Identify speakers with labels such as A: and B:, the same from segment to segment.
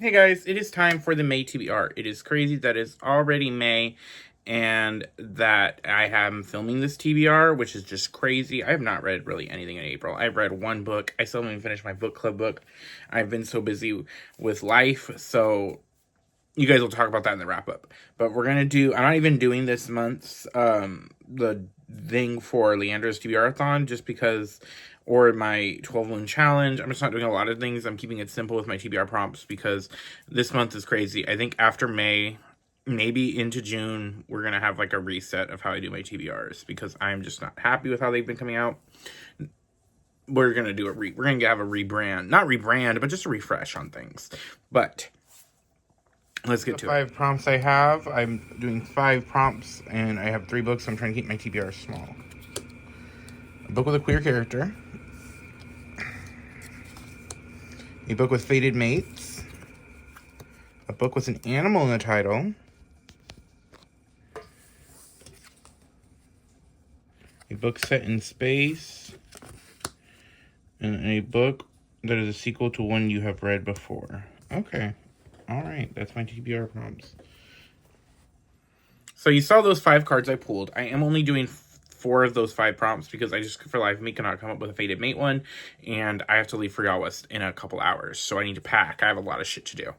A: Hey guys, it is time for the May TBR. It is crazy that it's already May and that I am filming this TBR, which is just crazy. I have not read really anything in April. I've read one book. I still haven't even finished my book club book. I've been so busy with life, so you guys will talk about that in the wrap up. But we're gonna do, I'm not even doing this month's the thing for Leandra's TBR-a-thon just because, or my 12 Moon Challenge. I'm just not doing a lot of things. I'm keeping it simple with my TBR prompts because this month is crazy. I think after May, maybe into June, we're gonna have like a reset of how I do my TBRs because I'm just not happy with how they've been coming out. We're gonna do we're gonna have a rebrand, not rebrand, but just a refresh on things. But let's get to it. 5 prompts I have. I'm doing 5 prompts, and I have 3 books. I'm trying to keep my TBR small. A book with a queer character. A book with fated mates. A book with an animal in the title. A book set in space. And a book that is a sequel to one you have read before. Okay. Alright, that's my TBR prompts. So you saw those 5 cards I pulled. I am only doing 4 of those 5 prompts because I just, for life of me, cannot come up with a fated mate one. And I have to leave for Y'all West in a couple hours. So I need to pack. I have a lot of shit to do.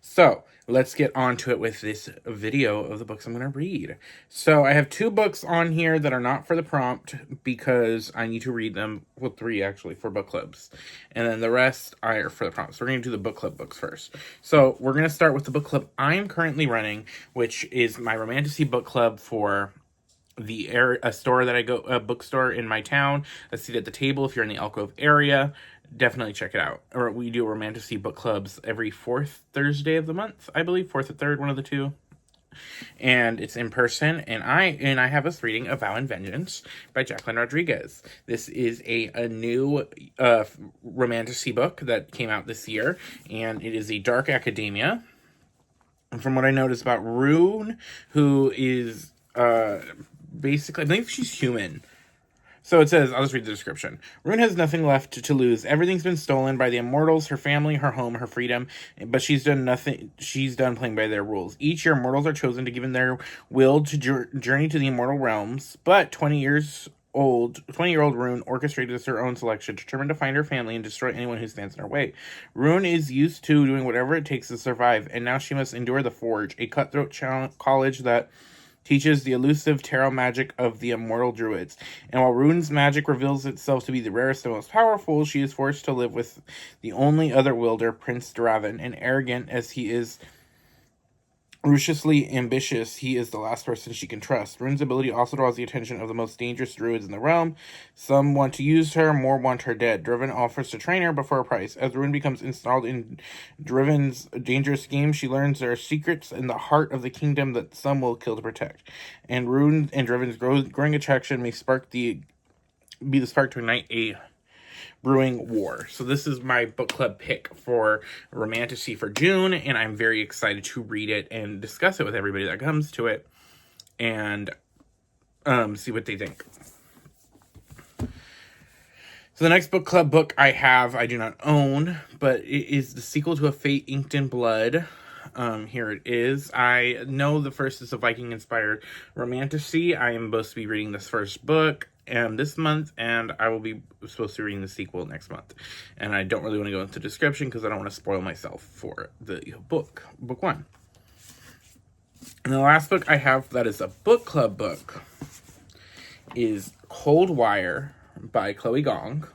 A: So let's get on to it with this video of the books I'm going to read. So I have 2 books on here that are not for the prompt because I need to read them. Well, 3 actually for book clubs. And then the rest are for the prompts. So we're going to do the book club books first. So we're going to start with the book club I'm currently running, which is my Romantasy book club for a store that I go, a bookstore in my town. A seat at the table if you're in the Elk Grove area. Definitely check it out. Or we do Romantasy book clubs every 4th Thursday of the month, I believe. 4th or 3rd, one of the 2. And it's in person. And I have us reading A Vow and Vengeance by Jacqueline Rodriguez. This is a new Romantasy book that came out this year. And it is a dark academia. And from what I noticed about Rune, who is basically, I believe she's human. So it says, I'll just read the description. Rune has nothing left to lose. Everything's been stolen by the immortals, her family, her home, her freedom, but she's done nothing. She's done playing by their rules. Each year, mortals are chosen to give in their will to journey to the immortal realms, but 20-year-old Rune orchestrated her own selection, determined to find her family and destroy anyone who stands in her way. Rune is used to doing whatever it takes to survive, and now she must endure the Forge, a cutthroat college that teaches the elusive tarot magic of the immortal druids. And while Rune's magic reveals itself to be the rarest and most powerful, she is forced to live with the only other wielder, Prince Draven, and arrogant as he is ruthlessly ambitious, he is the last person she can trust. Rune's ability also draws the attention of the most dangerous druids in the realm. Some want to use her, more want her dead. Draven offers to train her, but for a price. As Rune becomes installed in Draven's dangerous game, she learns there are secrets in the heart of the kingdom that some will kill to protect. And Rune and Draven's growing attraction may be the spark to ignite a brewing war. So this is my book club pick for Romantasy for June, and I'm very excited to read it and discuss it with everybody that comes to it and see what they think. So the next book club book I do not own, but it is the sequel to A Fate Inked in Blood. Here it is. I know the first is a Viking-inspired Romantasy. I am supposed to be reading this first book this month, and I will be supposed to be reading the sequel next month. And I don't really want to go into the description because I don't want to spoil myself for the book 1. And the last book I have that is a book club book is Cold Wire by Chloe Gong.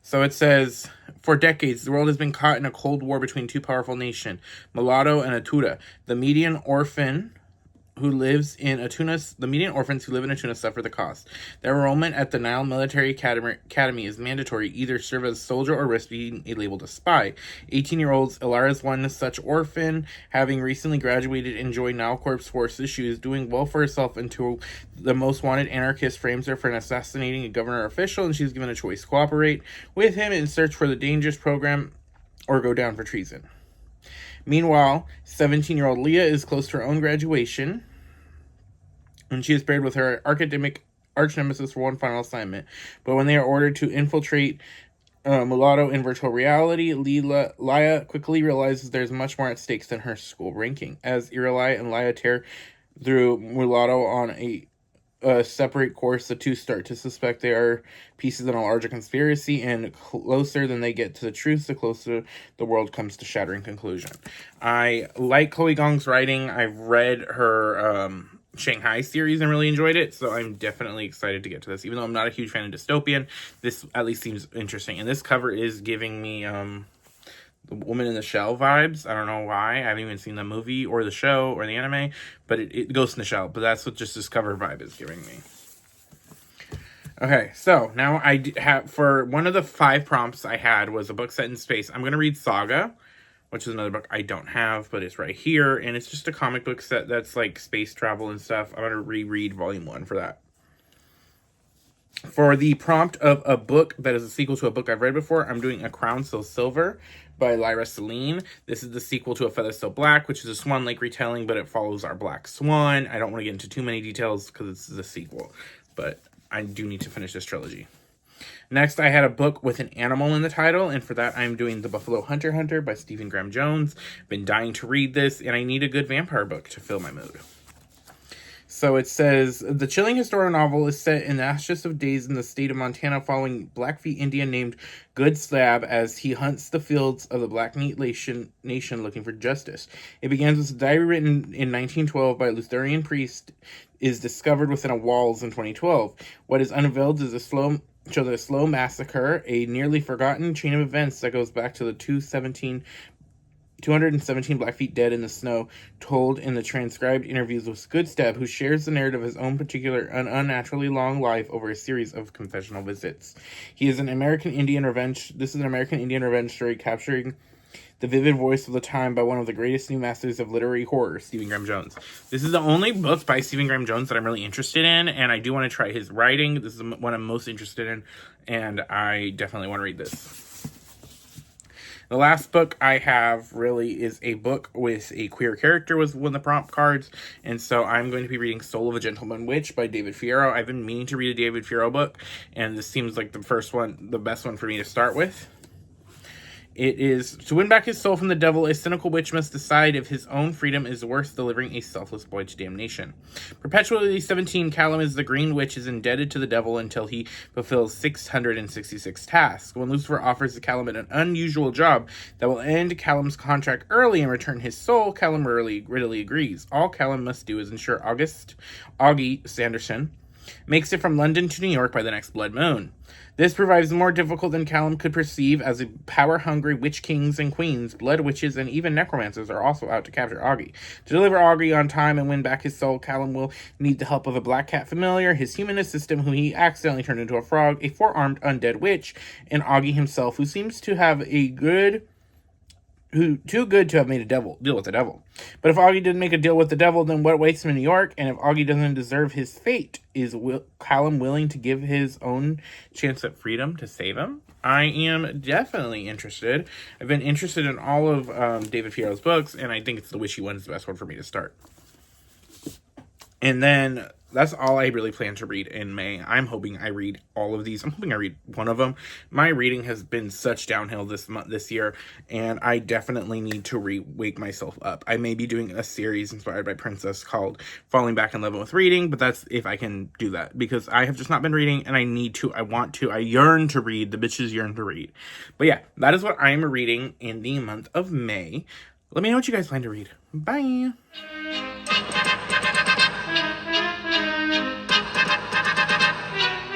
A: So it says, for decades, the world has been caught in a cold war between 2 powerful nations, Mulatto and Atuda. The median orphans who live in Atuna suffer the cost. Their enrollment at the Nile Military Academy is mandatory. Either serve as a soldier or risk being labeled a spy. 18-year-old Ilara is one such orphan. Having recently graduated and joined Nile Corps forces, she is doing well for herself until the most wanted anarchist frames her for assassinating a governor official, and she's given a choice: cooperate with him in search for the dangerous program or go down for treason. Meanwhile, 17-year-old Leah is close to her own graduation, and she is paired with her academic arch nemesis for one final assignment. But when they are ordered to infiltrate Mulatto in virtual reality, Laya quickly realizes there's much more at stakes than her school ranking. As Irelai and Laya tear through Mulatto on a separate course, the two start to suspect they are pieces in a larger conspiracy, and closer than they get to the truth, the closer the world comes to shattering conclusion. I like Chloe Gong's writing. I've read her Shanghai series and really enjoyed it, so I'm definitely excited to get to this. Even though I'm not a huge fan of dystopian, this at least seems interesting. And this cover is giving me the Woman in the Shell vibes. I don't know why. I haven't even seen the movie or the show or the anime, but it goes in the shell. But that's what just this cover vibe is giving me. Okay, so now I have, for one of the 5 prompts I had was a book set in space. I'm going to read Saga, which is another book I don't have, but it's right here. And it's just a comic book set that's like space travel and stuff. I'm going to reread volume 1 for that. For the prompt of a book that is a sequel to a book I've read before, I'm doing A Crown Still Silver by Lyra Celine. This is the sequel to A Feather Still Black, which is a Swan Lake retelling, but it follows our Black Swan. I don't want to get into too many details because it's the sequel, but I do need to finish this trilogy. Next, I had a book with an animal in the title, and for that, I'm doing The Buffalo Hunter by Stephen Graham Jones. Been dying to read this, and I need a good vampire book to fill my mood. So it says, the chilling historical novel is set in the ashes of days in the state of Montana following Blackfeet Indian named Good Slab as he hunts the fields of the Blackfeet Nation looking for justice. It begins with a diary written in 1912 by a Lutheran priest is discovered within a walls in 2012. What is unveiled is a slow massacre, a nearly forgotten chain of events that goes back to the 217 Blackfeet dead in the snow, told in the transcribed interviews with Goodstab, who shares the narrative of his own particular and unnaturally long life over a series of confessional visits. This is an American Indian revenge story capturing the vivid voice of the time by one of the greatest new masters of literary horror, Stephen Graham Jones. This is the only book by Stephen Graham Jones that I'm really interested in, and I do want to try his writing. This is what I'm most interested in, and I definitely want to read this. The last book I have really is a book with a queer character was one of the prompt cards, and so I'm going to be reading Soul of a Gentleman Witch by David Fierro. I've been meaning to read a David Fierro book, and this seems like the best one for me to start with. It is, to win back his soul from the devil, a cynical witch must decide if his own freedom is worth delivering a selfless boy to damnation. Perpetually 17, Callum is the Green Witch is indebted to the devil until he fulfills 666 tasks. When Lucifer offers Callum an unusual job that will end Callum's contract early and return his soul, Callum readily agrees. All Callum must do is ensure Augie Sanderson makes it from London to New York by the next blood moon. This proves more difficult than Callum could perceive, as power-hungry witch kings and queens, blood witches, and even necromancers are also out to capture Augie. To deliver Augie on time and win back his soul, Callum will need the help of a black cat familiar, his human assistant who he accidentally turned into a frog, a 4-armed undead witch, and Augie himself, who seems to have too good to have made a deal with the devil. But if Augie didn't make a deal with the devil, then what awaits him in New York? And if Augie doesn't deserve his fate, is Callum willing to give his own chance at freedom to save him? I am definitely interested. I've been interested in all of David Fierro's books, and I think it's The Witchy one is the best one for me to start. And then that's all I really plan to read in May. I'm hoping I read all of these. I'm hoping I read one of them. My reading has been such downhill this year, and I definitely need to wake myself up. I may be doing a series inspired by Princess called Falling Back in Love with Reading, but that's if I can do that, because I have just not been reading, and I need to, I yearn to read. The bitches yearn to read. But yeah, that is what I am reading in the month of May. Let me know what you guys plan to read. Bye!